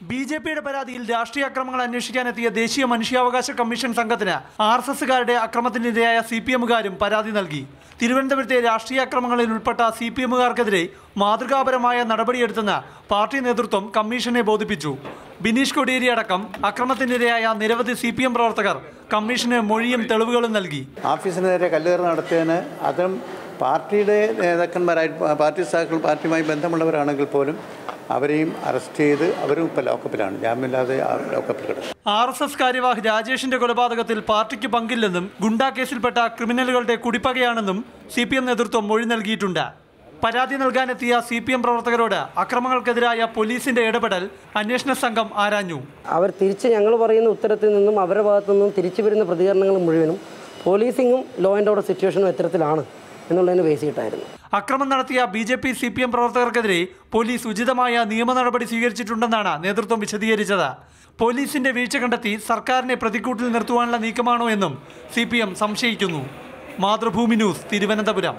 ബിജെപിയുടെ പരാതിയിൽ രാഷ്ട്രീയ അക്രമങ്ങൾ അന്വേഷിക്കാനെത്തിയ ദേശീയ മനുഷ്യാവകാശ കമ്മീഷൻ സംഘത്തിന് ആർഎസ്എസുകാരുടെ അക്രമത്തിനിരയായ സിപിഎമ്മുകാരും പരാതി നൽകി. തിരുവനന്തപുരത്തെ രാഷ്ട്രീയ അക്രമങ്ങളിൽ ഉൾപ്പെട്ട സിപിഎമ്മുകാർക്കെതിരെ മാതൃകാപരമായ നടപടിയെടുത്തെന്ന് പാർട്ടി നേതൃത്വം കമ്മീഷനെ ബോധിപ്പിച്ചു. ബിനീഷ് കൊടിയേരി അടക്കം അക്രമത്തിനിരയായ നിരവധി സിപിഎം പ്രവർത്തകർ കമ്മീഷന് മൊഴിയും തെളിവുകളും നൽകി. ഓഫീസിന് നേരെ കല്ലേറ് നടത്തിയതിന് അതും പാർട്ടിയുടെ നേതാക്കന്മാരായി പാർട്ടി സഹാക്കൾ പാർട്ടിയുമായി ബന്ധമുള്ളവരാണെങ്കിൽ പോലും അവരെയും അറസ്റ്റ് ചെയ്ത് അവരും ഇപ്പോൾ ലോക്കപ്പിലാണ്, ജാമ്യമില്ലാതെ ലോക്കപ്പിൽ കിടക്കും. RSS കാര്യവാഹ് രാജേഷിന്റെ കൊലപാതകത്തിൽ പാർട്ടിക്ക് പങ്കില്ലെന്നും ഗുണ്ടാ കേസിൽപ്പെട്ട ക്രിമിനലുകളുടെ കുടിപ്പകയാണെന്നും CPM നേതൃത്വം മൊഴി നൽകിയിട്ടുണ്ട്. പരാതി നൽകാനെത്തിയ CPM പ്രവർത്തകരോട് അക്രമങ്ങൾക്കെതിരായ പോലീസിന്റെ ഇടപെടൽ അന്വേഷണ സംഘം ആരാഞ്ഞു. അവർ തിരിച്ച് ഞങ്ങൾ പറയുന്ന ഉത്തരത്തിൽ നിന്നും അവരുടെ ഭാഗത്തു നിന്നും തിരിച്ചു വരുന്ന പ്രതികരണങ്ങൾ മുഴുവനും പോലീസിങ്ങും ലോ ആൻഡ് ഓർഡർ സിറ്റുവേഷനും എത്തരത്തിലാണ് എന്നുള്ളതിന് ബേസ് ചെയ്തിട്ടായിരുന്നു. അക്രമം നടത്തിയ BJP CPM പ്രവർത്തകർക്കെതിരെ പോലീസ് ഉചിതമായ നിയമ നടപടി സ്വീകരിച്ചിട്ടുണ്ടെന്നാണ് നേതൃത്വം വിശദീകരിച്ചത്. പോലീസിന്റെ വീഴ്ച കണ്ടെത്തി സർക്കാരിനെ പ്രതിക്കൂട്ടിൽ നിർത്തുവാനുള്ള നീക്കമാണോ എന്നും CPM സംശയിക്കുന്നു. മാതൃഭൂമി ന്യൂസ്, തിരുവനന്തപുരം.